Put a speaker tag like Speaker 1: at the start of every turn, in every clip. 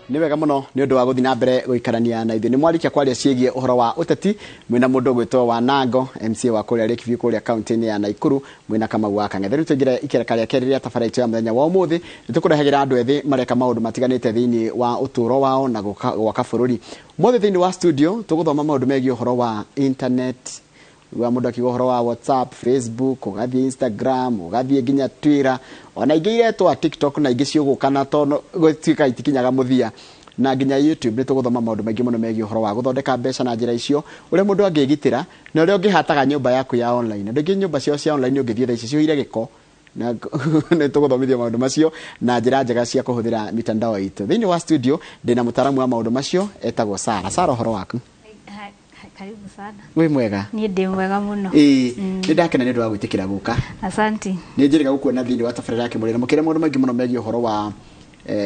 Speaker 1: ni wega muno ni undu wa guthi na mbere guikarania na ithuĩ nĩ mwarikia kwaria ciĩgiĩ ũhoro wa ũteti mwĩna mũndũ gwĩtwo Wanango MCA wa kũrĩa Lakeview kũrĩa kaunti-inĩ ya Naikuru mwĩna Kamau wa Kang'ethe. Rĩu tũingĩre ikereka rĩa kerĩ rĩa tabarĩra ya mũthenya wa ũmũthĩ nĩtũkũrehagĩra andũ ethĩ mareka maũndũ matiganĩte thĩinĩ wa ũtũũro wao na gwaka bũrũri. Ũmũthĩ thĩinĩ wa studio tũgũthoma maũndũ megiĩ ũhoro wa internet, wa mũndũ akiuga ũhoro wa WhatsApp, Facebook, ũgathiĩ Instagram, ũgathiĩ nginya Twitter, ona ingĩ iretwo TikTok na ingĩ ciũgũkana tondũ gũtuĩka itikinyaga mũthia, na nginya YouTube. Nĩtũgũthoma maũndũ maingĩ mũno megiĩ ũhoro wa gũthondeka mbeca na njĩra icio, ũrĩa mũndũ angĩgitĩra na ũrĩa ũngĩhataga nyũmba yaku ya online. Andũ aingĩ nyũmba ciao cia online ũngĩthiĩ thaa ici cihũire gĩko, na nĩtũgũthomithia maũndũ macio na njĩra njega cia kũhũthĩra mitandao itũ. Thĩinĩ wa studio ndĩna mũtaaramu wa maũndũ macio etagwo Sarah. Sarah, ũhoro waku?
Speaker 2: Karibu sana.
Speaker 1: Wĩ mwega?
Speaker 2: Niĩ ndĩ mwega mũno.
Speaker 1: Nĩ ndakena nĩ ũndũ wa gwĩtĩkĩra gũka.
Speaker 2: Asante.
Speaker 1: Nĩ njĩrĩga gũkuona thĩinĩ wa tabarĩra yake mũrĩre mũkĩre maũndũ maingĩ mũno megiĩ ũhoro wa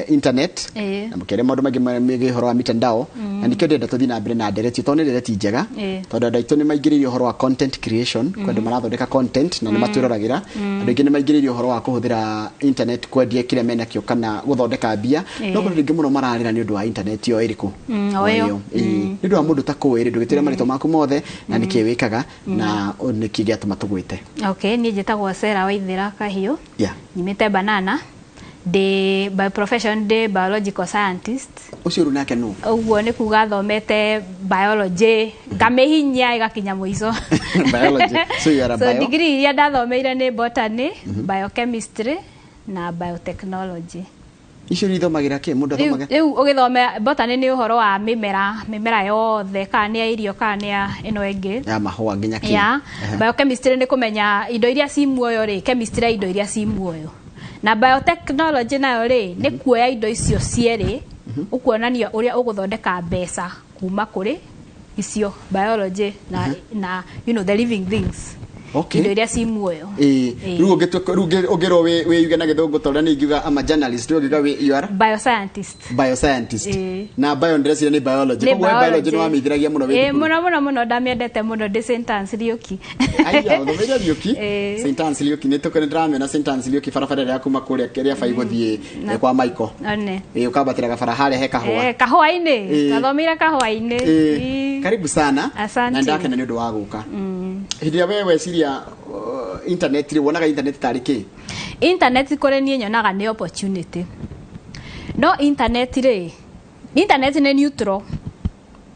Speaker 1: internet na mũkĩre maũndũ maingĩ megiĩ ũhoro wa mitandao, na nĩkĩo ndĩrenda tũthiĩ na mbere na ndereti tondũ nĩ ndereti njega, tondũ andũ aitũ nĩ maingĩrĩirie ũhoro wa content creation, kwendwo marathondeka content na nĩ matwĩroragĩra. Andũ aingĩ nĩ maingĩrĩirie ũhoro wa kũhũthĩra internet kwendia kĩrĩa menakĩo kana gũthondeka mbia, no kũrĩ rĩngĩ mũno mararĩra nĩ ũndũ wa internet yo ĩrĩkũ nĩ ũndũ wa mũndũ ta kũĩ ndũgĩtĩre marĩtwa maku mothe na nĩkĩ wĩkaga na nĩkĩ gĩatũma tũgwĩte.
Speaker 2: Okay, niĩ njĩtagwo Sarah Waithĩra Kahiũ, nyumĩte Banana, by profession biological scientist.
Speaker 1: Ucio rũ nake nũ?
Speaker 2: Ũguo nĩ kuga thomete biology ngamĩhinya ĩgakinya mũico.
Speaker 1: Biology. So you are a bio?
Speaker 2: So degree iria ndathomeire nĩ botany, biochemistry na biotechnology.
Speaker 1: Icio ithomagira kĩ mũndũ athomaga?
Speaker 2: Rĩu ũgĩthoma botany nĩ ũhoro wa mĩmera yothe, kana nĩ ya irio kana nĩ ya ĩno ĩngĩ
Speaker 1: ya mahũa nginya kĩ.
Speaker 2: Biochemistry nĩ kũmenya indo iria ci muoyo rĩ, chemistry ya indo iria ci muoyo. Na biotechnology nayo rĩ nĩ kuoya indo icio cierĩ ũkuonania ũrĩa ũgũthondeka mbeca kuma kũrĩ icio biology na you know the living things.
Speaker 1: Okay.
Speaker 2: Indo iria ci muoyo.
Speaker 1: Rĩu ũngĩrwo wĩuge na gĩthũngũ tondũ nĩ ingiuga am a journalist, rĩu ũngiuga you are
Speaker 2: bioscientist.
Speaker 1: Bioscientist. Na bio ndĩreciria nĩ biology. Koguo biology nĩ wamĩithiragia mũno wĩ thukuru.
Speaker 2: Mũno ndamĩendete mũno ndĩ St. Anne's Riũki.
Speaker 1: Aiya, ũthomeire Riũki? St. Anne's Riũki nĩndĩramena St. Anne's Riũki barabara ĩrĩa kuma kũrĩa kĩrĩa bai gũthiĩ kwa Michael. Ũkambatĩra gabara harĩa he kahũa.
Speaker 2: Kahũa-inĩ. Nathomeire kahũa-inĩ.
Speaker 1: Karibu sana.
Speaker 2: Na
Speaker 1: ndakena nĩ ũndũ wa gũka. Hĩndĩ ĩrĩa we weciria internet rĩ wonaga internet tarĩ kĩ?
Speaker 2: Internet kũrĩ niĩ nyonaga nĩ opportunity. No internet rĩ, internet nĩ neutral.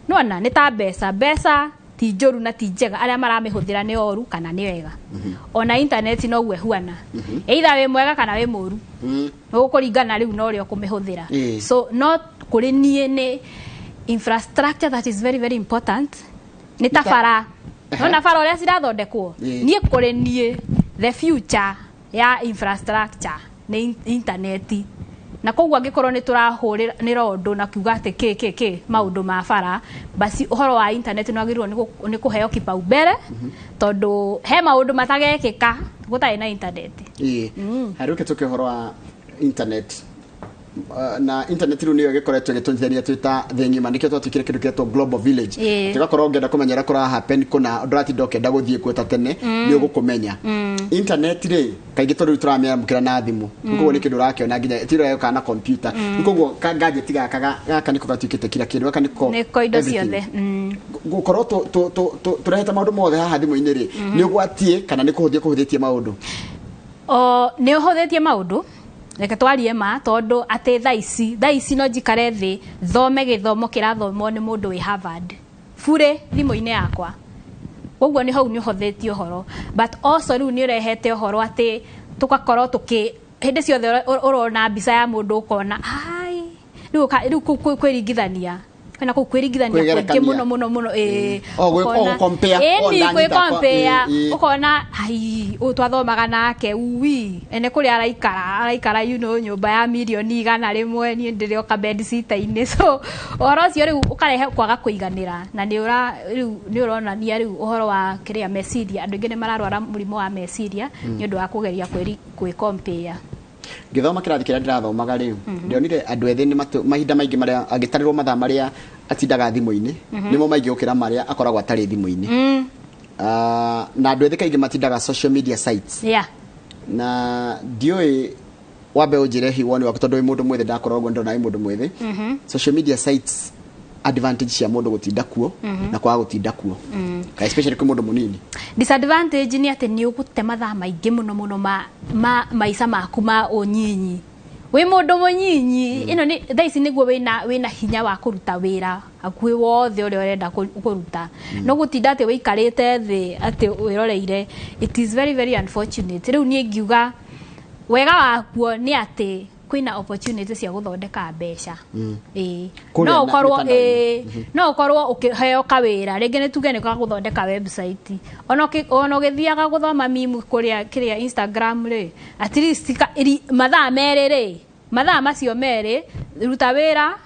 Speaker 2: Nona nĩ ta mbeca ti njũru na ti njega, arĩa maramĩhũthĩra nĩ oru kana nĩ wega. Ona internet no guo huana. Either wĩ mwega kana wĩ mũru. Ũkũringana rĩu na ũrĩa ũkũmĩhũthĩra. So no kũrĩ niĩ nĩ infrastructure that is very very important. Nĩ ta bara. Nona bara ũrĩa cirathondekwo. Niĩ kũrĩ niĩ the future ya infrastructure nĩ internet. Na koguo angĩkorwo nĩ tũrahũrĩra ũndũ na kiuga atĩ kĩ maũndũ ma bara, basi ũhoro wa internet nĩ wagĩrĩirwo nĩ kũheo kipaumbele tondũ he maũndũ matagekĩka gũtarĩ na internet. Harĩ ũkĩtũke ũhoro wa internet na internet rĩu nĩyo ĩgĩkoretwo ĩgĩtũnyitheria twĩta thĩ ng'ima, nĩkĩo twatwĩkire kĩndũ kĩretwo global village. Tũgakorwo ũngĩenda kũmenya ũrĩa kũra happen kuna ndũratinda ũkĩenda gũthiĩ kuo ta tene nĩ ũgũkũmenya. Internet rĩ kaingĩ tondũ tũramĩamũkĩra na thimũ, koguo nĩ kĩndũ ũrakĩona nginya tiro yoka na computer, koguo gadget gaka nĩko gatuĩkĩte kira kĩndũ, gaka nĩko indo ciothe.
Speaker 1: Gũkorwo tũrehete maũndũ mothe haha thimũ-inĩ rĩ nĩ ũgwatie kana nĩ kũhũthĩtie maũndũ?
Speaker 2: Nĩ ũhũthĩtie maũndũ. Reke twarie ma tondũ atĩ thaa ici no njikare thĩ thome gĩthomo kĩrathomwo nĩ mũndũ wĩ Harvard bure thimũ-inĩ yakwa. Koguo nĩ hau nĩ ũhũthĩtie ũhoro, but also rĩu nĩ ũrehete ũhoro atĩ tũgakorwo hĩndĩ ciothe ũrona mbica ya mũndũ ũkona rĩu kwĩringithania kana kũu kwĩringithania kũingĩ mũno compare ũkona twathomaga nake ene kũrĩa araikara you know nyũmba ya milioni 100 niĩ ndĩrĩ oka bedsitter-inĩ. So ũhoro ũcio rĩu ũkarehe kwaga kũiganĩra na nĩ ũronania rĩu ũhoro wa kĩrĩa meciria, andũ aingĩ nĩ mararwara mũrimũ wa meciria nĩ ũndũ wa kũgeria kwĩ-compare.
Speaker 1: Gĩthoma kĩrathi kĩrĩa ndĩrathomaga rĩu ndionire andũ ethĩ nĩ mahinda maingĩ marĩa angĩtarĩrwo mathaa marĩa atindaga thimũ-inĩ nĩmo maingĩ gũkĩra marĩa akoragwo atarĩ thimũ-inĩ. Na andũ ethĩ kaingĩ matindaga social media sites. Na ndiũĩ wabe ujire hiwoni waku tondu mundu mwithe ndakorwo gwo ndona mundu mwithe social media sites advantage cia mundu gutinda kuo na kwa gutinda kuo ka especially kwa mundu munini.
Speaker 2: Disadvantage ni ati ni ugute mathaa maingi muno maica maku ma unyinyi wi mundu munyinyi ino ni thaisi niguo wina hinya wa kuruta wira akui wothe uri urenda kuruta no gutinda ati wikarite thi ati wiroreire. It is very very unfortunate. Riu ni ngiuga wega wakuo ni ati kwina opportunity cia guthondeka mbeca no ukorwo ukiheo kawira ringi ni tuge ni kwa guthondeka website ona ugithiaga guthoma meme kuria Instagram ri at least mathaa macio meri ruta wira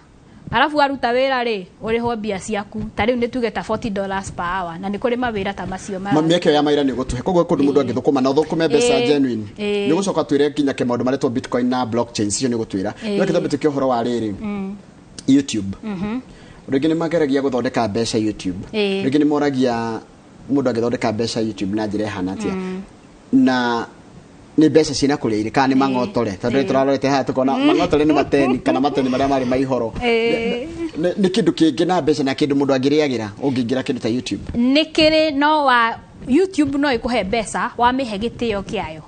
Speaker 2: alafu aruta wira ri uriho mbia ciaku ta riu ni tuge ta $40 per hour na ni kuri mawira ta macio
Speaker 1: mieke ya maira ni gutuhe koguo kundu mundu angithukuma na uthukume mbeca genuine ni gucoka twire kinya ke maundu maretwo bitcoin na blockchain cio ni gutwira no kithambe tukio horo wa riri YouTube ringi ni mageragia guthondeka mbeca YouTube ringi ni moragia mundu angithondeka mbeca YouTube na njira hana atia na ni mbeca cina kuria iri kana ni mang'otore tondu turarorete ha tukona mang'otore ni mateni kana mateni maria mari maihoro ni kindu kingi na mbeca na kindu mundu angiriagira ungingira kindu ta YouTube
Speaker 2: ni kiri no wa YouTube no ikuhe mbeca wa mihe gitio kiayo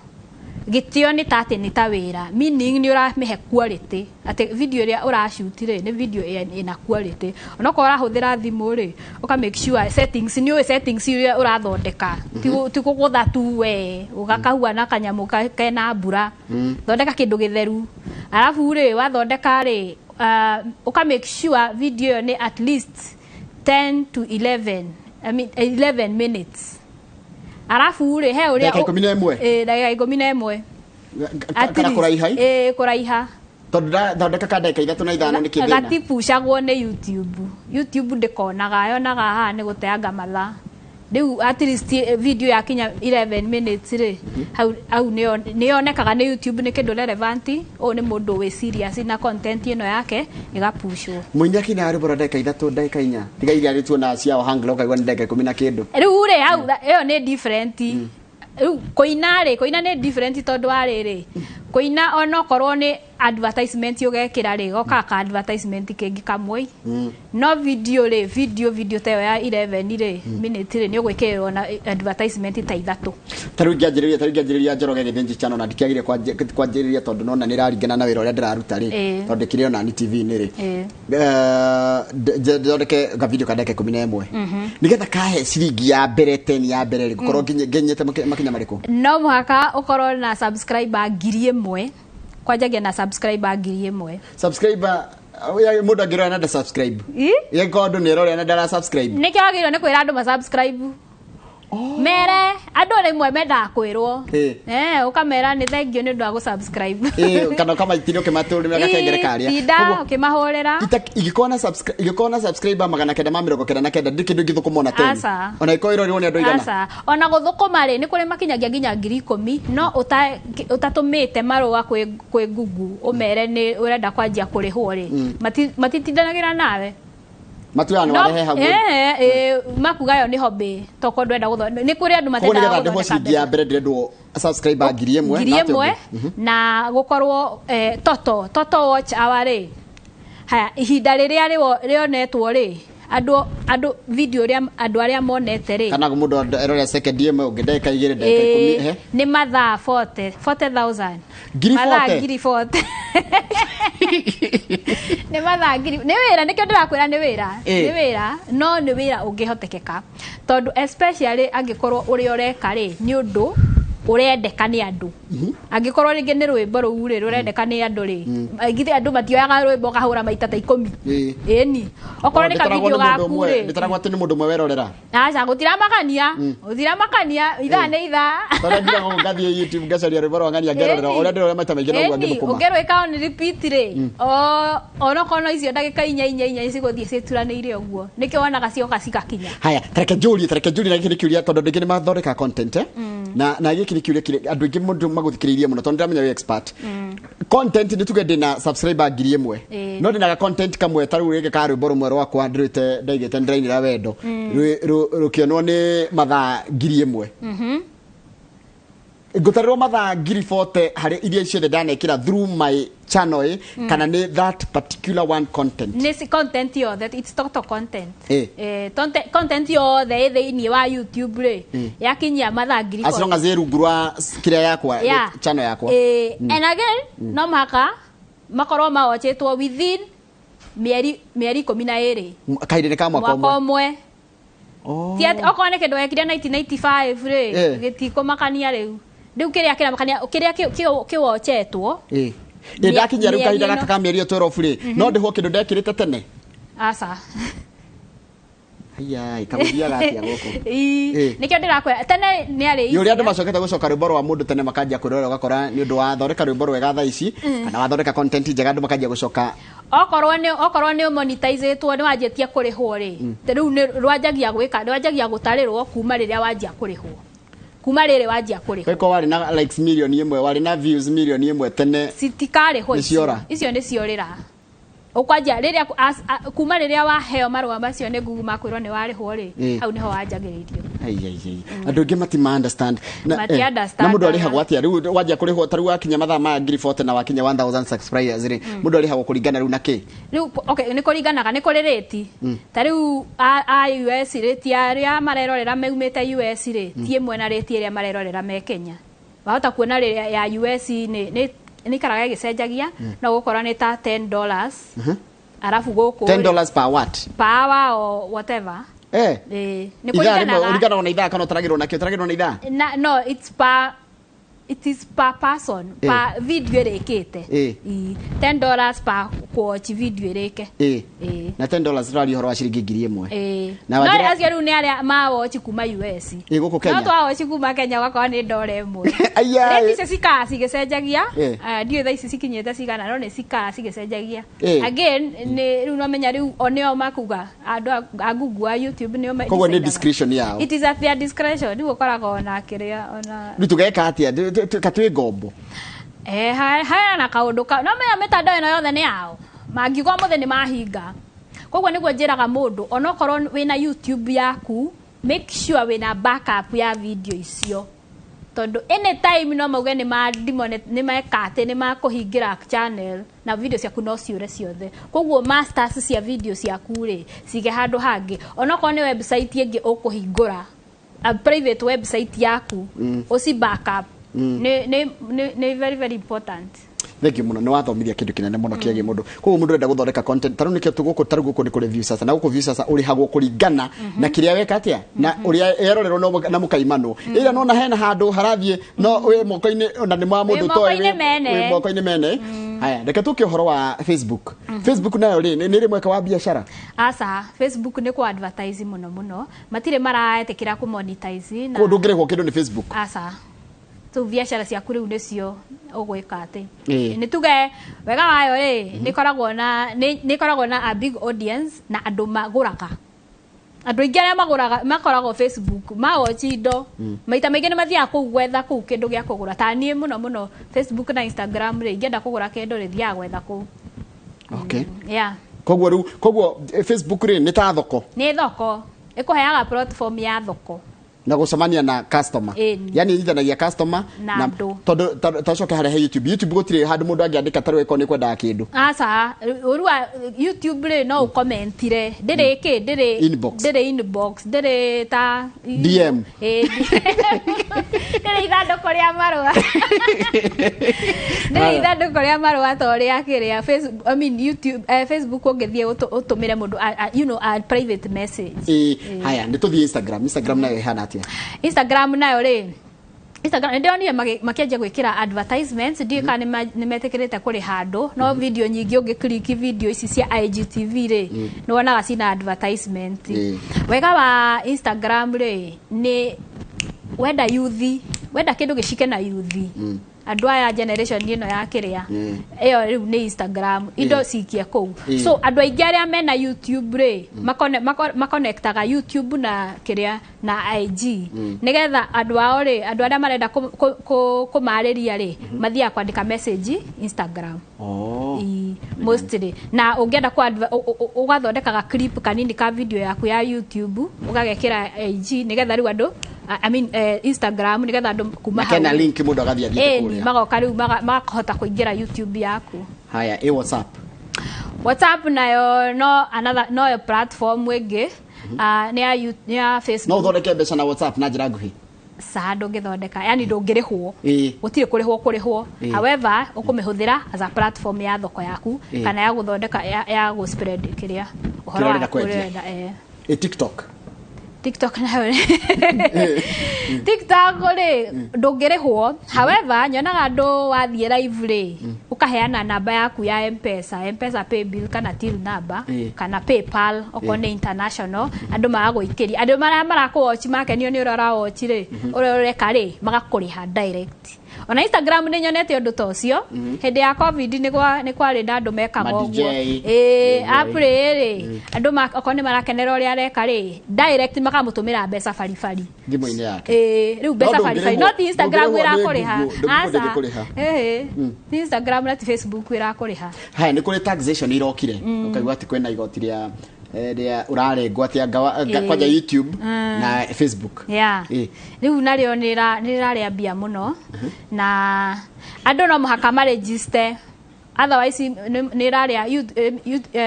Speaker 2: gitio ni tate ni ta wira meaning ni uramihe quality ate video ria urashutire ni video ina quality onako urahuthira thimu ri uka make sure settings iria urathondeka ti kugutha tu we ugakahua na kanyamu kena mbura thondeka kindu githeru alafu ri wathondeka ri uka make sure video ni at least 10 to 11 minutes alafu uri he uria
Speaker 1: dakika 11
Speaker 2: dakika 11
Speaker 1: kana kuraiha
Speaker 2: kuraiha
Speaker 1: tondu thondeka ka dakika 3 na 5 ni kithina
Speaker 2: gatipucagwo ni YouTube ndikonaga yonaga ha ni guteanga mathaa riu at least video ya kinya 11 minutes ri au ni yonekaga ni YouTube ni kindu relevant o ni mundu we serious na content ino yake igapushwo
Speaker 1: munya kina ari bora dakika 3 dakika 4 tiga iria tu na cia hanglo kaigwa ni dakika 10 na kindu
Speaker 2: riu ri au iyo ni different koina ni different tondu ariri koina onokorwo ni advertisement ugekira ri goka ka advertisement kingi kamwe no video tayo ya 11 ri minute ri ni ugwikirwo na advertisement ta ithatu
Speaker 1: taru ngianjiriria Njoroge Githinji channel na ndikiagire kwanjiriria tondu nona niraringana na wira uria ndiraruta ri tondu kirio na TV ni ri ndondeke ga video ka dakika 11 nigetha kahe ciringi ya mbere 10 ya mbere ri gukorwo nginyete makinya mariku
Speaker 2: no muhaka ukorwo na subscriber 1,000 kwajagia na subscriber 1,000
Speaker 1: subscriber ya mundu angirora na subscribe ye gondo ni rore na ndara subscribe
Speaker 2: ni kiagirwo ni kwira andu ma subscribe mere andu rimwe menda kwirwo ukamera ni thengio ni ndu wa subscribe
Speaker 1: kana kama itino kimaturi na gakengere karia
Speaker 2: koguo ukimahurira
Speaker 1: igikona subscriber 999 ndikindu githukuma tena ona ikoiro ri woni andu igana
Speaker 2: ona guthukuma ri ni kuri makinyagia nginya 10,000 no utatumite marua kwi Google umere ni urenda kwanjia kurihwo ri matitindanagira nawe
Speaker 1: matuano warehe hagu
Speaker 2: makugayo ni hobby toko ndwenda guthondeka ni kuri andu matenda
Speaker 1: guthondeka ndemo cigia mbere ndendo subscriber 1,000
Speaker 2: na gukorwo toto watch hour ri haya ihinda riria rionetwo ri andu video ria andu aria monete ri
Speaker 1: kana mundu erore second ime ungedeka 2 dakika 10
Speaker 2: ni mathaa 40,000 40 ni mathaa ni wira nikio ndirakwira ni wira no ni wira ungihotekeka tondu especially angikorwo uri ureka ri ni undu urendeka ni andu angikorwo ringi ni rwimbo ruu ri rurendeka ni andu ri ngithi andu matioyaga rwimbo kahura maita ta 10 eni okorwo ni ka video gaku ri
Speaker 1: nitaragwa ati ni mundu mwe werorera
Speaker 2: acha gutiramakania itha ni itha
Speaker 1: tondu ngira ngo ngathie YouTube ngacaria rwimbo rwa ngania ngerorera uria ndirore maita maingi no ngithukuma
Speaker 2: ungerwika on repeat ri ono kono icio ndagika 4 ciguthie cituranire uguo nikio wonaga cionga cigakinya
Speaker 1: haya tareke njuri na giki kiuria tondu ndingi ni mathondeka content na giki kiuria andu ingi mundu maguthikiririe muno tondu ndamenya we expert content ni tuge ndina subscriber 1,000 no ndina content kamwe taru rege ka rwimbo rumwe rwakwa ndirite ndaigite ndirainira wendo rukionwo ni mathaa 1,000 ngutarĩrwo mathaa ngiri 40 harĩ iria ciothe ndanekĩra through my channel kana nĩ that particular one content
Speaker 2: nĩ content yothe, it's total content content yothe thĩinĩ wa YouTube rĩ yakinyia mathaa ngiri 40
Speaker 1: as long as rungu rwa kĩrĩa yakwa channel yakwa
Speaker 2: and again no maka makorwo mawatchĩtwo within mĩeri 12
Speaker 1: kahinda-inĩ ka mwaka ũmwe
Speaker 2: okorwo nĩ kĩndũ wekire 1995 rĩ gĩtikũmakania rĩu kĩrĩa kĩramakania kĩrĩa kĩwatchetwo
Speaker 1: ndakinyia rĩu kahinda gaka ka mĩeri 12 rĩ no ndĩhwo kĩndũ ndekĩrĩte tene
Speaker 2: aca
Speaker 1: Ayai, kamũthiaga atĩa gũkũ
Speaker 2: nĩkĩo ndĩrakwĩra tene nĩ arĩ
Speaker 1: ũrĩa andũ macokete gũcoka rwĩmbo rwa mũndũ tene makanjia kwĩrorera ũgakora nĩ ũndũ wa thondeka rwĩmbo rwega thaa ici kana wathondeka content njega andũ makanjia gũcoka
Speaker 2: okorwo nĩ monetizĩtwo nĩ wanjĩtie kũrĩhwo rĩ rĩu nĩ rwanjagia gũtarĩrwo kuma rĩrĩa wanjia kũrĩhwo kuma rĩrĩ wanjia kũrĩhwo
Speaker 1: kweko warĩ na likes million ĩmwe warĩ na views million ĩmwe tene
Speaker 2: citikarĩhwo icio nĩ ciorĩra ukwanjia rĩrĩa kuma rĩrĩa waheo marũa macio nĩ Google makwĩrwo nĩ warĩhwo rĩ hau nĩho wanjagĩrĩrio
Speaker 1: andũ angĩ matima understand na mũndũ arĩhagwo atĩa rĩu wanjia kũrĩhwo tarĩu wakinya mathaa ma ngiri 40 na wakinya 1000 subscribers rĩ mũndũ arĩhagwo kũringana rĩu na kĩ
Speaker 2: rĩu okay nĩ kũringanaga nĩ kũrĩ rĩti tarĩu a US rĩti arĩa marerorera meumĩte US rĩ ti ĩmwe na rĩti ĩrĩa marerorera me Kenya wahota kuona rĩrĩa ya US nĩ ikaraga gĩcenjagia no gũkorwo nĩ ta $10 arafu gũkũ
Speaker 1: $10 per what
Speaker 2: per hour or whatever
Speaker 1: nĩ kũringanaga na ithaa kana ũtaragĩrwo nakĩo ũtaragĩrwo na ithaa
Speaker 2: no it is per person per video ĩrĩkĩte $10 per watch video ĩrĩke
Speaker 1: na $10 rari horo wa ciringi 1000
Speaker 2: na wajira acio rĩu nĩ arĩa ma watch kuma US
Speaker 1: gũkũ Kenya
Speaker 2: no twa watch kuma Kenya gwakorwo nĩ $1 rĩti icio cikaa cigĩcenjagia ndiũ thaa ici cikinyĩte cigana no nĩ cikaa cigĩcenjagia again rĩu no menya rĩu oneo makuga andũ a Google a YouTube nĩo
Speaker 1: koguo nĩ discretion yao
Speaker 2: it is at their discretion rĩu ũkoragwo na kĩrĩa ona
Speaker 1: rĩu tũgeka atĩa katwĩ ngombo
Speaker 2: haya na kaũndũ no menya mĩtandao ĩno yothe nĩ yao mangiuga mũthĩ nĩ mahinga koguo nĩguo njĩraga mũndũ onokorwo wĩna YouTube yaku make sure wĩna backup ya video icio tondũ anytime no mauge nĩ mekate nĩ makũhingĩra channel na video ciaku no ciũre ciothe koguo masters cia video ciaku rĩ cige handũ hangĩ onokorwo nĩ website ĩngĩ ũkũhingũra a private website yaku uci backup nĩ very very important
Speaker 1: thank you muno nĩ wathomithia kĩndũ kĩnene mũno kĩagie mũndũ koguo mũndũ ũrenda gũthondeka content tarũ nĩkĩo tũgũkũ tarũ gũkũ nĩ kũrĩ views sasa na gũkũ views sasa ũrĩhagwo kũringana na kĩrĩa weka atĩa na ũrĩa erorerwo na mũkaimanwo ĩra no na hena handũ harathiĩ no wĩ moko-inĩ na nĩ ma mũndũ toĩ wĩ moko-inĩ mene haya reke tũke ũhoro wa Facebook Facebook nayo rĩ nĩ rĩ mweka wa biacara
Speaker 2: aca Facebook nĩ ku advertise mũno matirĩ maraetĩkĩra ku monetize na
Speaker 1: kũndũ ngĩrĩhwo kĩndũ nĩ Facebook
Speaker 2: aca tu biacara ciaku rĩu nĩcio ũgwĩka atĩ nĩ tuge wega wayo rĩ nĩ koragwo na a big audience na andũ magũraga andũ aingĩ arĩa makoragwo Facebook mawatch indo maita maingĩ nĩ mathiaga kũu gwetha kũu kĩndũ gĩa kũgũra ta niĩ mũno Facebook na Instagram rĩ ingĩenda kũgũra kĩndũ rĩ thiaga gwetha kũu
Speaker 1: okay koguo Facebook rĩ nĩ ta thoko
Speaker 2: nĩ thoko ĩkũheaga platform ya thoko
Speaker 1: na gũcemania na customer yani ithanagia customer
Speaker 2: na
Speaker 1: tondũ tacoke harĩa he YouTube gũtirĩ handũ mũndũ angĩandĩka tarĩ weko nĩ kwendaga kĩndũ
Speaker 2: aca ũrua YouTube rĩ no ũkomentire ndĩrĩ inbox ndĩrĩ ta
Speaker 1: DM
Speaker 2: ndĩrĩ ithandũkũ rĩa marũa ndĩrĩ ithandũkũ rĩa marũa ta ũrĩa kĩrĩa Facebook I mean YouTube Facebook ũngĩthiĩ ũtũmĩre mũndũ you know a private message
Speaker 1: haya nĩ tũthiĩ Instagram nayo ĩhana atĩa
Speaker 2: Instagram nayo rĩ Instagram ndionire makĩanjia gwĩkĩra advertisements ndiĩ kana nĩ metĩkĩrĩte kũrĩ handũ no video nyingĩ ũngĩclick video ici cia IGTV rĩ nĩ wonaga cina advertisement wega wa Instagram rĩ nĩ wenda kĩndũ gĩcike na youth andũ aya generation ĩno ya kĩrĩa ĩyo rĩu nĩ Instagram indo cikie kũu so andũ aingĩ arĩa mena YouTube rĩ makonektaga YouTube na kĩrĩa na IG nĩgetha andũ ao rĩ andũ arĩa marenda kũmarĩria rĩ mathiaga kwandĩka message Instagram mostly na ũngĩenda ũgathondekaga clip kanini ka video yaku ya YouTube ũgagekĩra IG nĩgetha rĩu I mean Instagram nigetha andu kuma
Speaker 1: hau na link mundu agathia thiete kuria
Speaker 2: magoka riu makahota kuingira YouTube yaku.
Speaker 1: Haya WhatsApp
Speaker 2: nayo no platform wege ni ya Facebook.
Speaker 1: No thondeke mbeca na WhatsApp na njira nguhi
Speaker 2: ndungithondeka yani ndungirihwo gutire kurihwo however ukumihũthĩra as a platform ya thoko yaku kana ya guthondeka ya go spread kiria uhoro wa kurenda TikTok nayo TikTok ndungirihwo however nyonaga andu wathie live ri ukaheana namba yaku ya M-Pesa pay bill kana till number kana PayPal okone international andu magaguikiria andu marakuwatch makenio ni urora watch ri uroreka ri magakuriha direct. Ona Instagram ni nyonete undu tocio hindi ya covid ni kwari na andu mekaga uguo apre ri andu okone marakenera uria areka ri direct makamutumira mbeca baribari
Speaker 1: thimu-ini yake
Speaker 2: riu mbeca baribari not Instagram irakuriha asa Instagram na Facebook irakuriha.
Speaker 1: Haya ni kuri taxation irokire ukaigwa ati kwena igoti ria urarengwo atia kwanja YouTube na Facebook
Speaker 2: riu nario niraria mbia muno na andu no muhaka ma register otherwise niraria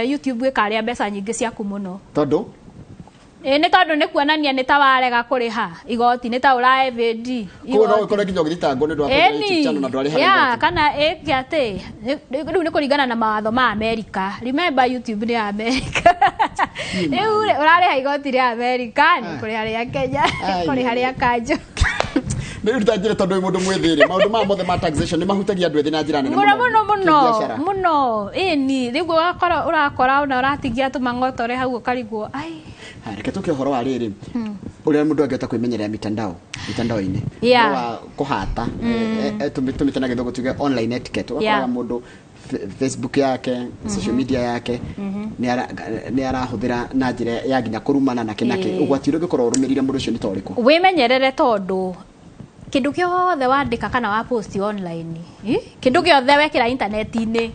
Speaker 2: YouTube ikaria mbeca nyingi ciaku muno
Speaker 1: tondu
Speaker 2: ni tondu ni kuonania ni tawarega kuriha igoti ni ta ura evd
Speaker 1: ko no ko kinyo gitangwo ni ndwa YouTube channel na ndwari
Speaker 2: harä kana ati riu ni kuringana na mawatho ma America. Remember YouTube ni America riu urariha igoti ria America ni kuri haria Kenya kuri haria kanjo
Speaker 1: ni rutajire tondu mundu mwithiri maundu ma mothe ma taxation ni mahutagia andu ethi na njira nene
Speaker 2: muno ni riu urakora na uratigia tumangotore hau ukarigwo ai
Speaker 1: reke tuke horo wa riri uria mundu angeta kwimenyerera mitandao-ini wa kuhata tumitana githogo tuge online etiquette wakora mundu Facebook yake social media yake ni arahuthira na njira ya ginya kurumana na kinake ugwatiro gikorwo rumirire mundu ucio ni toriku
Speaker 2: wimenyerere tondu kindu kiothe wandika kana wa post online kindu kiothe wekira internet-ini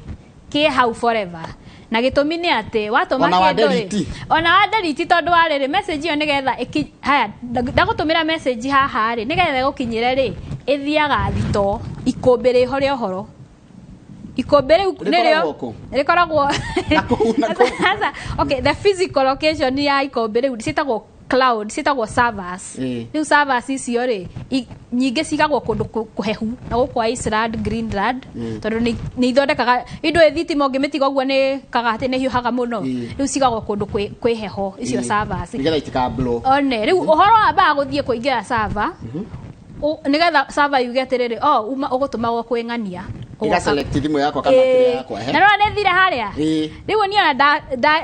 Speaker 2: ki hau forever na gitumi ni ati watuma kindu ona wa delete tondu wa riri message yo nigetha haya ndagutumira message haha ri nigetha gukinyire ri ithiaga thito ikumbiri horia horo ikumbiri nirio rikoragwo sasa okay the physical location ya ikumbiri sitagwo cloud sitagwo servers riu servers icio ri nyingi cigagwo kundu kuhehu na gukwa Iceland Greenland tondu ni ithondekaga indo ethitima ungimitiga uguo ni kagati ni hiuhaga muno riu cigagwo kundu kwi heho icio servers
Speaker 1: nigetha itikablo
Speaker 2: one riu uhoro wa ba guthie kuingira server nigetha server yuge atiriri ugutumagwo kwing'ania
Speaker 1: ira select thimu yako kama kile yako
Speaker 2: na no nethire haria riu ni ona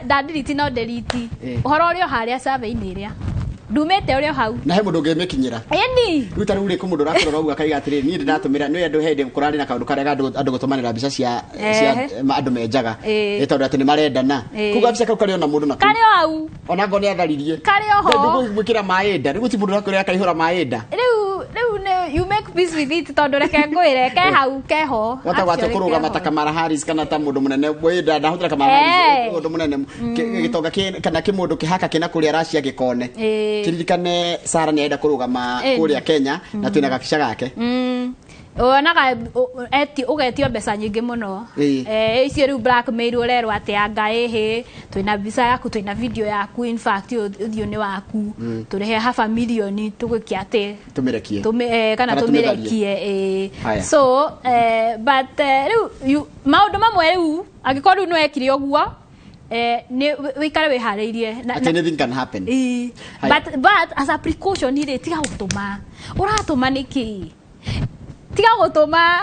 Speaker 2: da delete no delete uhoro urio haria server-ini iria ndumete urio hau
Speaker 1: na he mundu ngemikinyira
Speaker 2: eni
Speaker 1: ruta ruri ku mundu rakorora uga kaiga atiri ni ndatumira ni andu hende kurari na kaundu karega andu gutumanira mbica cia andu menjaga tondu ati ni marendana kuga mbica kau kari ona mundu na
Speaker 2: kari hau
Speaker 1: ona ngo ni atharirie
Speaker 2: kari oho
Speaker 1: ndu gwikira maenda riu ti mundu rakorora kaihura maenda
Speaker 2: riu you make peace with it tondu reke ngwire ke hau keho
Speaker 1: wata wate kuruga mataka mara Harris kana ta mundu munene wenda ndahuthira kama Harris mundu munene gitonga kana kimundu kihaka kina kuria Russia gikone kiririkane Sara ni aenda kurugama kuria Kenya na twina gabica gake onaga ugetio mbeca nyingi muno icio riu blackmail urerwo ati anga twina visa yaku twina video yaku in fact uthio ni waku turihe half million tugukia ati tumirekie kana tumirekie so but riu maundu mamwe riu agikorwo riu nwekire uguo ni wikare wihariirie anything can happen
Speaker 2: but as a precaution ni tiga gutuma uratuma niki tiga gutuma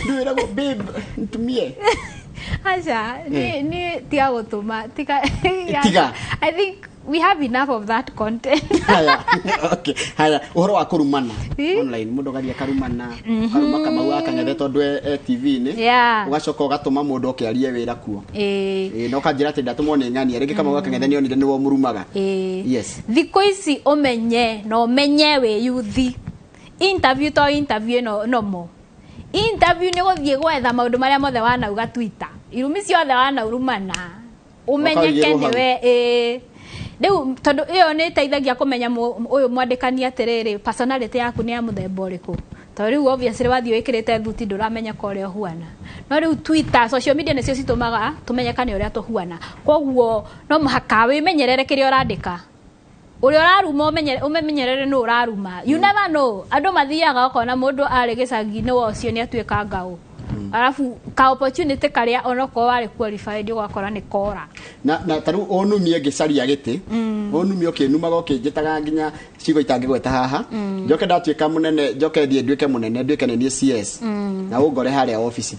Speaker 1: nduira go babe ntumie
Speaker 2: acha ni tiga gutuma tiga I think we have enough of that content
Speaker 1: okay haya uhoro wa kurumana online mundu garia karumana karuma kama waka ngethe tondu TV ni ugacoka ugatuma mundu okiarie wira kuo no kanjira ati ndatumwo ni ng'ania ringi kama waka ngethe ni onire ni wo murumaga yes
Speaker 2: thiko ici umenye no menye we yuthi interview no mo interview ni guthie gwetha maundu maria mothe wanauga Twitter irumi ciothe wanaurumana umenye kene we Riu tondu iyo ni teithagia kumenya uyu mwandikani atiriri personality yaku ni ya muthemba uriku. To riu obviously wathi wikirite thuti nduramenya ko uri huana. No riu Twitter, social media nicio citumaga tumenyekane uria tuhuana. Koguo no muhaka wimenyerere kiria urandika. Uri uraruma umenyerere no uraruma. You never know. Andu mathiaga ukona mundu ari gicagi-ini wocio ni atuika ngao. Alafu ka opportunity karia onoko wari qualified ugakora ni kora.
Speaker 1: Na taru onumie gicaria giti. Onumie okinumaga okinjitaga nginya cigo itangigweta haha. Njoke ndatuika munene, njoke thie nduike munene, nduike ni CS. Na ugore haria office.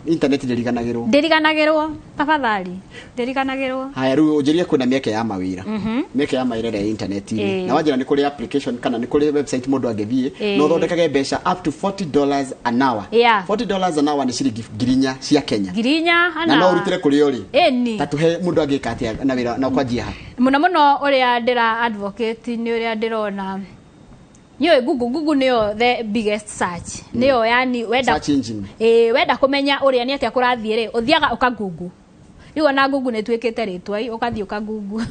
Speaker 1: Internet ndiriganagirwo tafadhali ndiriganagirwo. Haya riu unjirie kuna mieke ya mawira. Mieke ya mawira ya internet ni na wajira ni kuri application kana ni kuri website mundu angithie no thondekage mbeca up to $40 an hour. $40 an hour ni ciringi ngirinya cia Kenya. Na no urutire kuri uri tatuhe mundu angika atia na wira na kwanjia ha muno
Speaker 2: uria ndira advocate ni uria ndirona yo Google niyo the biggest search. Niyo yani wenda
Speaker 1: search engine.
Speaker 2: Wenda kumenya uria ni atia kurathie ri uthiaga uka Google. Riu na Google ni twikite ritwa ukathie uka Google.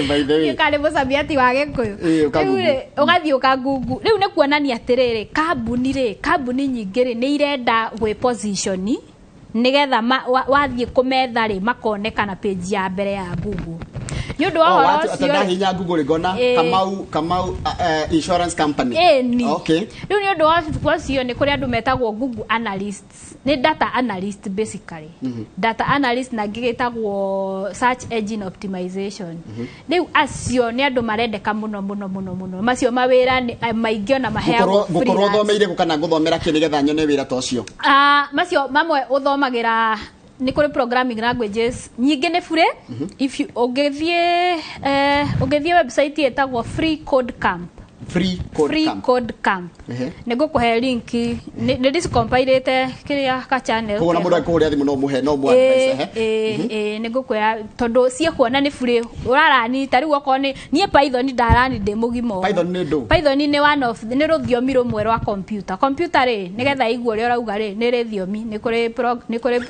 Speaker 2: By the way. Kale musabia ti wage kuyo. Ukathie uka Google. Riu ne kuonania atiriri kambuni nyingi ri ni irenda gwe position nigetha wathie kumetha ri makonekana page ya mbere ya Google. Yudo wa
Speaker 1: watu atadahinya Google gona Kamau insurance company. Okay.
Speaker 2: Riu ni undo wa cio ni kuri andu metagwo Google analysts. Ni data analyst basically. Data analyst na gigitagwo search engine optimization. Riu acio ni andu marendeka muno. Macio mawira ni maingio na maheagwo free.
Speaker 1: Gukorwo thomeire gukana guthomera ki nigetha nyone wira to cio.
Speaker 2: Macio mamwe uthomagira ni kuri programming languages nyingi ni free. If you ogethie website yetagwo Free Code Camp.
Speaker 1: Free Code Camp.
Speaker 2: Nego kuhe link ni discompilate kiria ka channel.
Speaker 1: Kuona mundu akuria thimu no muhe no mu advice
Speaker 2: nego kuya tondu cie kuona ni free urarani tari wako ni Python ndarani de mugimo. Python ni one of ni ruthiomi rumwe rwa computer ri nigetha igwo ri urauga ri ni rithiomi ni kuri ni kore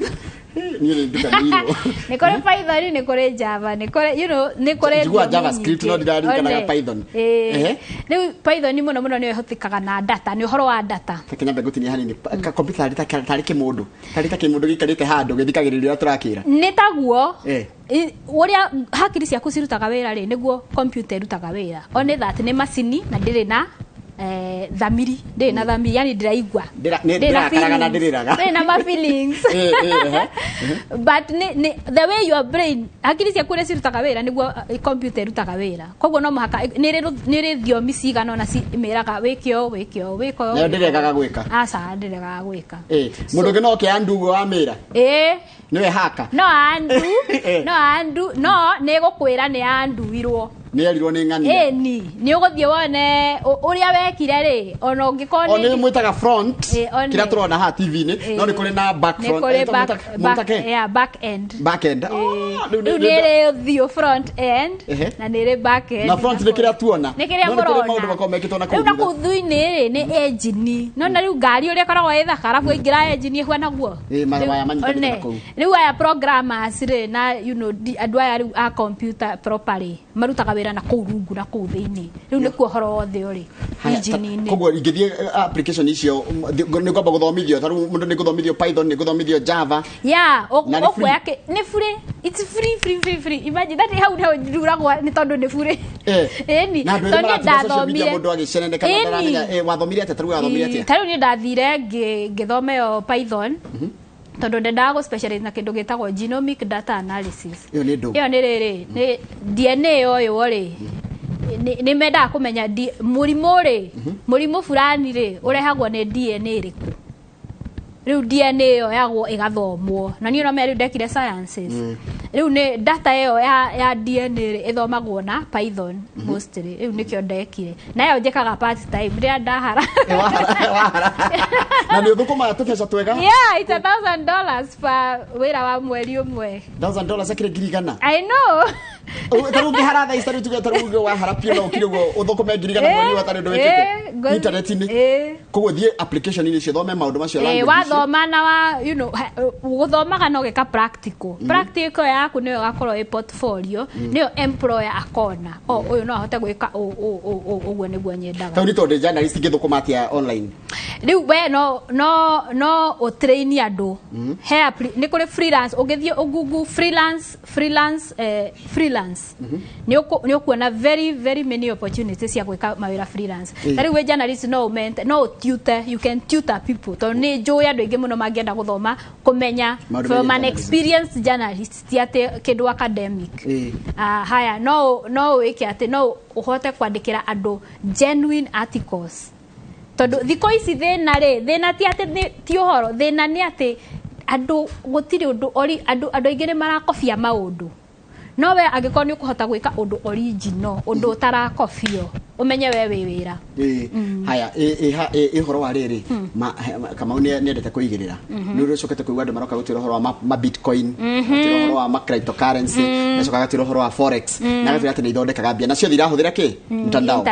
Speaker 2: Python ni kore Java ni kore ni kore
Speaker 1: JavaScript no dirari kana Python.
Speaker 2: Ni Python ni muno ni hothikaga na data ni uhoro wa data.
Speaker 1: Kenya mbeguti ni hanini computer tari kimundu gikarite handu githikagiriria turakira
Speaker 2: ni taguo uria hakiri ciaku cirutaga wira ri niguo computer irutaga wira oni that ni macini na ndiri na dhamiri na dhamiri yani ndiraigwa ndira ma feelings but the way your brain hakiri ciaku ria cirutaga wira niguo computer irutaga wira koguo no muhaka ni ri thiomi cigana na imeraga wikio
Speaker 1: na ndiregaga gwika
Speaker 2: ndiregaga gwika
Speaker 1: mundu ngi no ke andu go amira niwe haka
Speaker 2: no andu ne gukwira ni anduirwo
Speaker 1: ni erirwo ni ng'ania
Speaker 2: ni uguthie wone uria wekire ri ona ungikoni
Speaker 1: oni mwitaga front kira turona ha TV ni no ni kuri na back front
Speaker 2: back end
Speaker 1: riu
Speaker 2: ni thio front end na ni back end
Speaker 1: na front ni kira tuona
Speaker 2: ni kira murona
Speaker 1: maundu makomekitwo na
Speaker 2: riu na kuthuini ni engine no na riu ngari uria koragwo ithaka arabu ingira engine ihwana guo
Speaker 1: mawaya manyitana kuu
Speaker 2: riu aya programmers ri na andu aya riu a computer properly marutaga wira na kuu rungu na kuu thiini riu ni kuohoro wothe uri engine ni
Speaker 1: koguo ingithie application icio ni kwamba guthomithio taru mundu ni guthomithio Python ni guthomithio Java
Speaker 2: okwo yake ni free it's free imagine that how nduragwa ni tondu ni free ni tondu ndathomire
Speaker 1: mundu agicenene kana ndaranya wathomire ate taru wathomire ate
Speaker 2: taru ni ndathire ngithomeo Python tondu ndendaga go specialize na kindu gitagwo genomic data analysis iyo ni riri ni DNA yo ri ni menda kumenya murimu fulani ri urehagwo ni DNA riku riu DNA yo yagwo igathomwo na ni no me riu ndekire sciences riu ni data yo ya DNA ri ithomagwo na Python mostly riu nikyo ndekire na yo njekaga part time ria ndahara
Speaker 1: na ni uthukuma tupesa twega
Speaker 2: it's $1,000 pa wira wa mweri umwe
Speaker 1: $1,000 akire ngirigana
Speaker 2: I know
Speaker 1: taru ngihara tha istari tuge taru wa harapio no kirego uthukume ngirigana mweri wa tari ndwikite internet-inĩ koguo thiĩ application-inĩ cio thome maũndũ macio language
Speaker 2: wathoma na wa gũthomaga no gĩka practical practical yaku nĩyo gakorwo ĩ portfolio nĩyo employer akona ũyũ no ahote gwĩka ũguo nĩguo nyendaga
Speaker 1: tondũ nĩ tondũ journalist ingĩthũkũma atĩa online
Speaker 2: rĩu we no ũtrain andũ nĩ kũrĩ freelance ũngĩthiĩ Google freelance nĩ ũkuona very very many opportunities cia gwĩka mawĩra freelance tarĩu we journalist no tutor you can tutor people tondũ nĩ njũĩ andũ aingĩ mũno mangĩenda gũthoma kũmenya from an experienced journalist ti atĩ kĩndũ academic haya no wĩke atĩ no ũhote kwandĩkĩra andũ genuine articles tondũ thikũ ici thĩna ti atĩ ti ũhoro thĩna nĩ atĩ andũ gũtirĩ ũndũ andũ aingĩ nĩ marakobia maũndũ no we angĩkorwo nĩ ũkũhota gwĩka ũndũ original ũndũ ũtarakobio umenye we wĩ wĩra
Speaker 1: haya ũhoro wa rĩrĩ Kamau nĩ endete kũigĩrĩra nĩ ũcokete kũigua andũ maroka gũtwĩra ũhoro wa bitcoin gũtwĩra ũhoro wa cryptocurrency nacoka gatwĩra ũhoro wa forex na gatwĩra atĩ nĩ ithondekaga mbia nacio irahũthĩra kĩ mtandao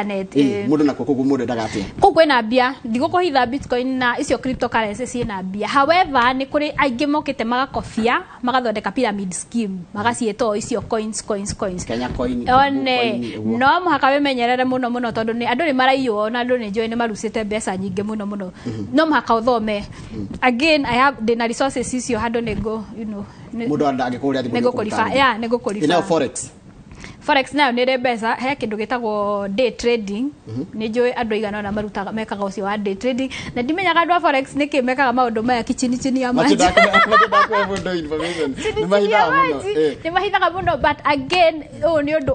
Speaker 1: mũndũ nakwo koguo mũndũ ndagatĩa
Speaker 2: kũu kwĩna mbia ndigũkũhitha bitcoin na icio cryptocurrency ciĩna mbia however nĩ kũrĩ aingĩ mokĩte magakobia magathondeka pyramid scheme magaciĩtwo icio coins
Speaker 1: Kenya coin
Speaker 2: no mũhaka wĩmenyerere mũno tondũ andũ nĩ maraiywo na andũ nĩ njũĩ nĩ marucĩte mbeca nyingĩ mũno no mũhaka ũthome again I have the resources icio handũ
Speaker 1: mũndũ angĩkũrĩa
Speaker 2: nĩgũkũriba
Speaker 1: ina
Speaker 2: forex nayo nĩ rĩ mbeca he kĩndũ gĩtagwo day trading nĩ njũĩ andũ aigana na marutaga mekaga ũcio wa day trading na ndimenyaga andũ a forex nĩkĩ mekaga maũndũ maya kichini ya maji nĩ mahithaga mũno but again ũyũ nĩ ũndũ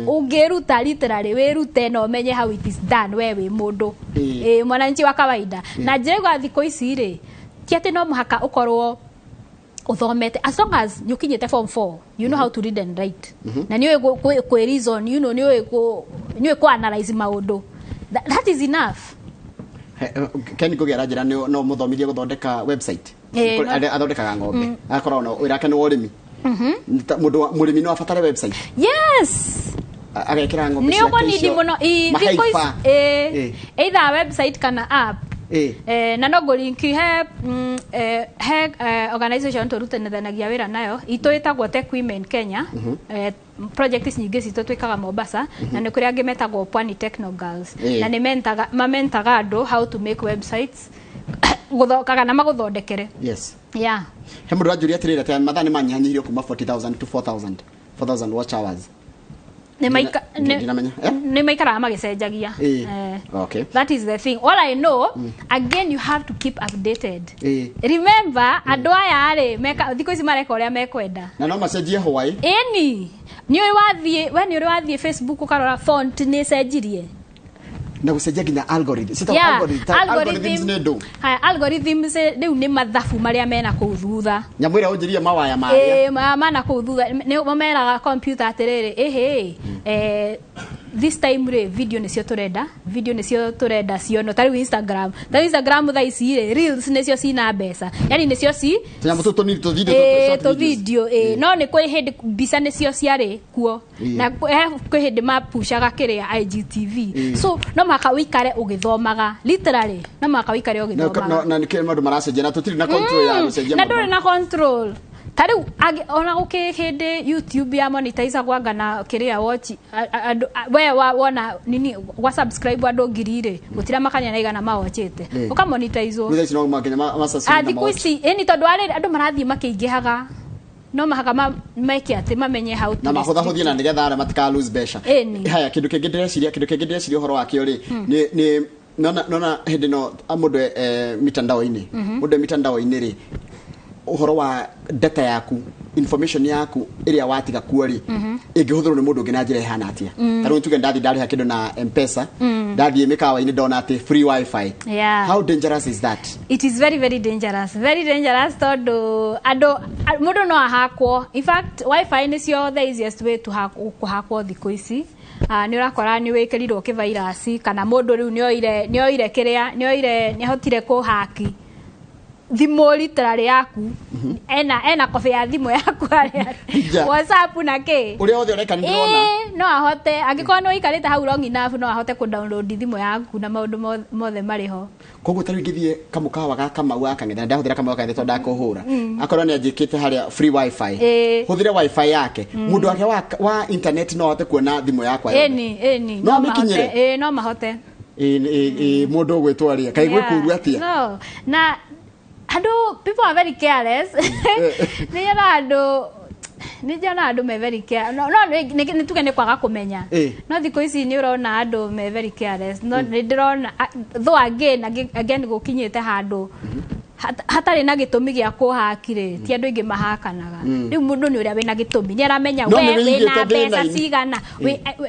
Speaker 2: ũngĩruta literally wĩrute na ũmenye how it is done we wĩ mũndũ mwananchi wa kawaida na njĩra thikũ ici rĩ ti atĩ no mũhaka ũkorwo uthomete as long as you kinyete form 4 you know how to read and write na niwe ku reason niwe ku analyze maundu that is enough
Speaker 1: Ken kugera njira no muthomithie guthondeka website athondekaga ng'ombe akorwo no irake no urimi mundu murimi no abatare website
Speaker 2: yes
Speaker 1: agekira ng'ombe
Speaker 2: ciake nĩũkũ nidi mũno either website kana app na no go link he organization turutanithanagia wĩra nayo itũ ĩtagwo Tech Women Kenya projects nyingĩ citũ twĩkaga Mombasa na nĩ kũrĩa angĩ metagwo Pwani Techno Girls na nĩ mamentaga andũ how to make websites gũthokaga na magũthondekere
Speaker 1: he mũndũ anjũria atĩrĩrĩ atĩ mathaa nĩ manyihanyihirio kuma 40,000 to 4,000 watch hours
Speaker 2: nĩ maikaraga magĩcenjagia that is the thing all I know again you have to keep updated remember andũ aya rĩ thikũ ici mareka ũrĩa mekwenda
Speaker 1: na no macenjie hwaĩ
Speaker 2: nĩ ũrĩ wathiĩ Facebook ukarora font nĩ cenjirie
Speaker 1: na gucenjia nginya algorithms nĩ ndũ
Speaker 2: algorithms rĩu nĩ mathabu marĩa mena kũu thutha
Speaker 1: nyamũ ĩrĩa ũnjirie mawaya
Speaker 2: mana kũu thutha nĩ meraga computer atĩrĩrĩ this time video nĩcio turenda ciono tarĩu Instagram thaa ici reels nĩcio cina mbeca yani nĩcio to video no nĩ kwĩ hĩndĩ mbica nĩcio ciarĩ kuo na kwĩ hĩndĩ mapushaga kĩrĩa IGTV so no maka wĩkare ũgĩthomaga literally no maka wĩkare ũgĩthomaga
Speaker 1: na nĩ maũndũ maracenjia na tũtirĩ na control ya gũcenjia
Speaker 2: na ndũrĩ na control tariu ona gũkĩhĩndĩ YouTube ya monetize gwanga na kĩrĩa watch we wona nini wa subscribe andũ ngiri gutira makanya na igana mawatchete ukamonetize thikũ ici ni tondu andũ marathiĩ makĩingĩhaga no mahaka make ati mamenye how to
Speaker 1: na mahũthahũthie na nĩgetha arĩa matika lose mbeca haya kĩndũ kĩngĩ ndĩreciria ũhoro wakĩo rĩ nĩ nona hĩndĩ no mũndũ mitandao-inĩ rĩ uhoro wa data yaku information yaku ĩrĩa watiga kuo rĩ ĩngĩhũthĩrwo nĩ mũndũ ũngĩ na njĩra ihana atĩa tarĩu tuge ndarĩha kĩndũ na M-Pesa ndathiĩ mĩkawa-inĩ ndona atĩ free wifi how dangerous is that?
Speaker 2: It is very very dangerous tondũ mũndũ no ahakwo in fact wifi nĩcio the easiest way to kũhakwo thikũ ici nĩ ũrakora nĩ wĩkĩrirwo kĩvairasi kana mũndũ rĩu nĩoire kĩrĩa nĩahotire kũhaki thimå literary yaku ena kobe ya thimå yaku WhatsApp na kä
Speaker 1: uria othe ureka ni ndona
Speaker 2: no ahote angĩkorwo nĩ ũikarĩte hau long enough no ahote kũ download thimũ yaku na maũndũ mothe marĩ ho
Speaker 1: koguo tarĩ ngĩthiĩ kamũkawa ga Kamau akang'etha ndahũthĩra Kamau akang'etha tondũ ndakũhũra akorwo nĩ anjĩkĩte harĩa free wifi hũthĩre wifi yake mũndũ wake wa internet no ahote kuona thimũ yakwa
Speaker 2: ĩni
Speaker 1: no amikinyĩre
Speaker 2: no mahote
Speaker 1: mũndũ ũgwĩtwo rĩa kaĩ gwĩkũru atia
Speaker 2: no na people are very careless Nijana andũ me very careless no nĩ tuge nĩ kwaga kũmenya no thikũ ici nĩ ũrona andũ me very careless no nĩ ndĩrona though again gũkinyĩte handũ hatarĩ na gĩtũmi gĩa kũhakire ti andũ aingĩ mahakanaga rĩu mũndũ nĩ ũrĩa wĩna gĩtũmi nĩ aramenya we wĩna mbeca cigana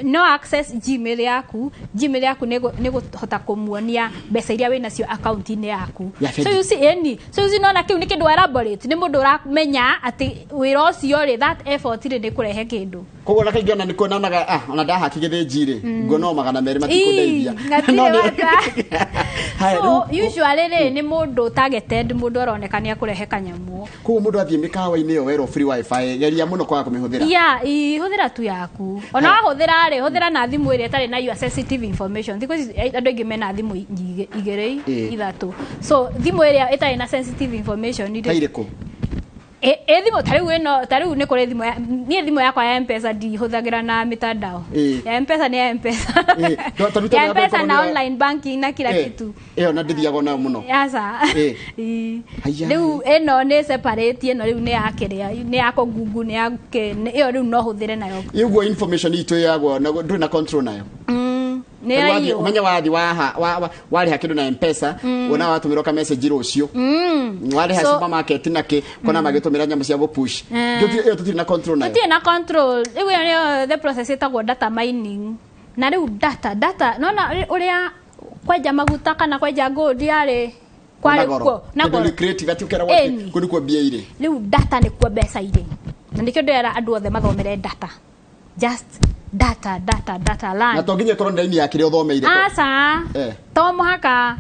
Speaker 2: no access Gmail yaku nĩ gũhota kũmuonia mbeca iria wĩnacio account-inĩ yaku so you see nona kĩu nĩ kĩndũ elaborate nĩ mũndũ ũramenya atĩ wĩra ũcio rĩ that effort rĩ nĩ kũrehe kĩndũ
Speaker 1: koguo na kaingĩ ona nĩ kuonanaga ona ndahaki gĩthĩnji rĩ ngono 200 matikũndeithia
Speaker 2: so usually rĩ nĩ mũndũ targeted mũndũ aroneka nĩ akũrehe kanyamũ
Speaker 1: koguo mũndũ athiĩ mĩkawa-inĩ ĩyo werwo free wifi geria mũno kwaga kũmĩhũthĩra
Speaker 2: ihũthĩra tu yaku ona wahũthĩra rĩ hũthĩra na thimũ ĩrĩa ĩtarĩ na your sensitive information thikũ ici andũ aingĩ mena thimũ igĩrĩ ithatũ so thimũ ĩrĩa ĩtarĩ na sensitive information
Speaker 1: irĩkũ
Speaker 2: thimũ tarĩu nĩ kũrĩ thimũ niĩ thimũ yakwa ya M-Pesa ndihũthagĩra na mitandao ya M-Pesa nĩ ya M-Pesa ya M-Pesa na online banking na kila kitu
Speaker 1: ĩyo na ndĩthiaga nayo mũno
Speaker 2: yasa rĩu ĩno nĩ separate ĩno rĩu nĩ ya kĩrĩa nĩ ya Google nĩ ya ĩyo rĩu no hũthĩre nayo
Speaker 1: ĩguo information itũ yagwo ndũrĩ na control nayo umenya wathi warĩha kĩndũ na M-Pesa wona watũmĩrwo ka message rũcio warĩha supermarket nake kona magĩtũmĩra nyamũ cia gũpush ĩyo tũtirĩ na control nayo
Speaker 2: tũtirĩ na control rĩu nĩyo the process ĩtagwo data mining na rĩu data nona ũrĩa kwenja maguta kana kwenja gold yarĩ
Speaker 1: na create gatiukera wapi kũndũ mbia irĩ
Speaker 2: rĩu data nĩ kwa mbeca irĩ na nĩkĩo ndĩrera andũ othe mathomere data just data land
Speaker 1: na to nginya korwo ndaini ya kĩrĩa ũthomeire
Speaker 2: aca to mũhaka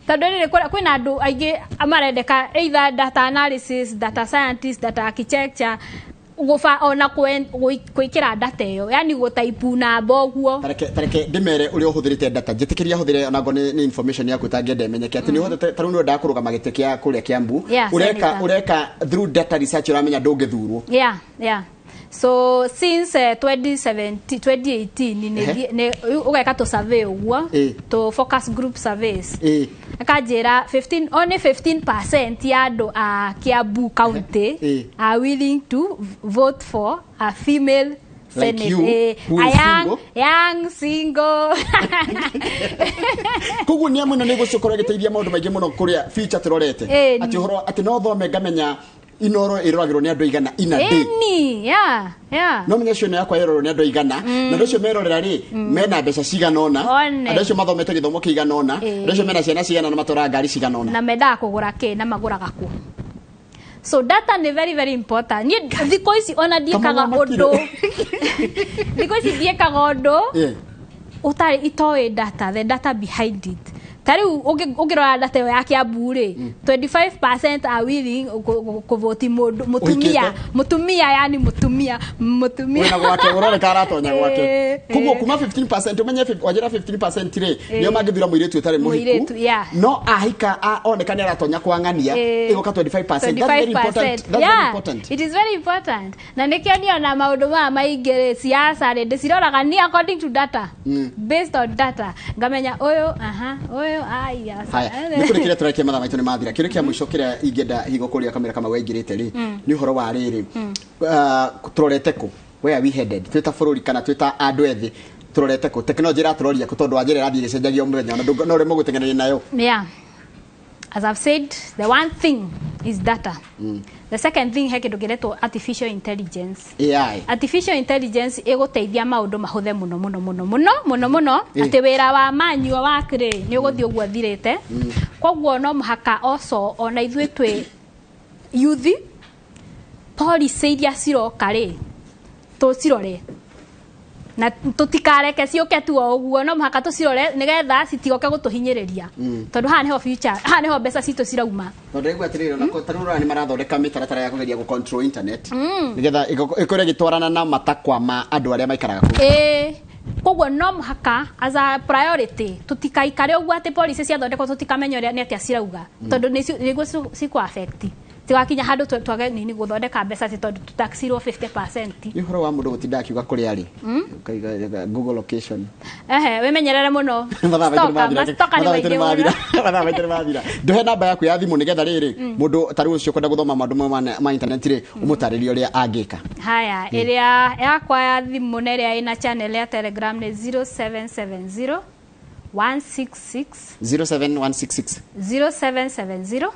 Speaker 2: tondũ rĩrĩ kwĩna andũ aingĩ amarendeka either data analysis data scientist data architecture ona gwĩkĩra data ĩyo yani gũtaipu namba ũguo
Speaker 1: tareke ndĩmere ũrĩa ũhũthĩrĩte data njĩtĩkĩria hũthĩre onago nĩ information yaku tangĩenda ĩmenyeke atĩ nĩ ũhotete tarĩu nĩ ndakũrũgama gĩtĩ kĩa kũrĩa Kiambu ũreka through data research ũramenya ndũngĩthurwo
Speaker 2: yeah so since 2018 ugeka to survey uguo to focus group surveys akajira 15% ya andũ a Kiambu county are willing to vote for a female
Speaker 1: like you, who is
Speaker 2: young single
Speaker 1: kugu ni amwe nĩ gũcokora gĩteithia maũndũ maingĩ mũno kũrĩa future tũrorete atĩ ũhoro atĩ no thome ngamenya inoro iroragirwo nĩ andũ igana ina day no menya cio yakwa iroragirwo nĩ andũ igana na andũ cio merorera rĩ mena mbeca cigana ona andũ cio mathomete gĩthomo kĩigana ona andũ cio mena ciana cigana na matwara ngari cigana ona
Speaker 2: na mendaga kũgũra kĩ na magũraga kũ so data is very very important ni thikũ ici ona ndiekaga ũndũ thikũ ici ndiekaga ũndũ utari itoe data the data behind it tariu ũngĩrora data ĩyo ya Kiambu rĩ 25% are willing kuvoti mutumia yani mutumia
Speaker 1: wena gwake urore karatonya gwake kuguo kuma 15% umenye wajira 15% rĩ nĩo mangĩthura mũirĩtu ũtarĩ mũhiku no ahika onekane aratonya kwang'ania ĩgoka 25%. That's very important. That's very important.
Speaker 2: It is very important na nĩkĩo niona maũndũ maingĩ siasa rĩ ndĩciroraga ni according to data based on data ngamenya ũyũ
Speaker 1: haya nĩ kũrĩ kĩrĩa tũrekĩa mathaa maitũ nĩ mathira kĩrĩ kĩa mũico kĩrĩa ingĩenda higo kũrĩa kamera kama waingĩrĩte rĩ nĩ ũhoro wa rĩrĩ tũrorete kũ where we headed twĩta bũrũri kana twĩta andũ ethĩ tũrorete kũ teknolojĩ ĩratũroria kũ tondũ wanjĩra ĩrathiĩ ĩgĩcenjagia mũthenya na no rĩmwe gũteng'eranĩria nayo
Speaker 2: as I've said the one thing is data the second thing heke ndogeretwo artificial intelligence
Speaker 1: AI
Speaker 2: artificial intelligence ĩgũteithia maũndũ mahũthe mũno atĩ wĩra wa manyua wakire nĩ ũgũthiĩ ũguo thirĩte kwoguo no mũhaka also ona ithuĩ twĩ youth policy iria ciroka rĩ tũcirore na tutikareke ciuke tu o uguo no muhaka tucirore nigetha citigoke gutuhinyiriria tondu haha niho future haha niho mbeca citu cirauma
Speaker 1: tondu igwa atiriri ona tarura ni marathondeka mitaratara ya kugeria gu control internet nigetha ikore gitwarana na matakwa ma andu aria maikaraga ku
Speaker 2: koguo no muhaka as a priority tutikaikare uguo ati police ciathondekwo tutikamenyo ria netia cirauga tondu niguo ciku affect tiwakinya handu twage nini guthondeka mbeca ti tondu tutaxirwo 50%.
Speaker 1: Ni horo wa mundu gutinda akiuga kuri ari ukaiga Google location
Speaker 2: we menyerere muno
Speaker 1: nduhe namba yaku ya thimu nigetha riri mundu tari ucio kwenda guthoma maundu ma internet ri umutaririe uria angika.
Speaker 2: Haya iria yakwa ya thimu na iria ina channel ya Telegram ni 0770 166
Speaker 1: 07166
Speaker 2: 0770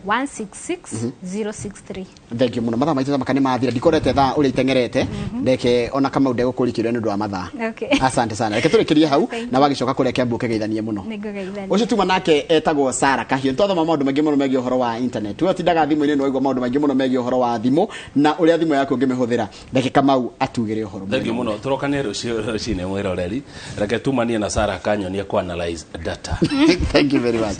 Speaker 2: 166 063.
Speaker 1: Thank you muno mathaa maitũ makani mathira ndikorete thaa uria itengerete ndeke ona kama unde gukurikirio nundu wa mathaa. Asante sana reke turikirie hau na wagicoka kuria Kiambu kegeithanie muno ucio tuma nake etagwo Sara Kahio ntothoma maundu maingi muno megie uhoro wa internet we tindaga thimu-ini no igwa maundu maingi muno megie uhoro wa thimu na uria thimu yaku ngimihuthira reke Kamau atugire uhoro.
Speaker 3: Thank you muno turokane rucine mwiroreri reke tumanie na Sara Kanyonia analyze data.
Speaker 1: Thank you very much.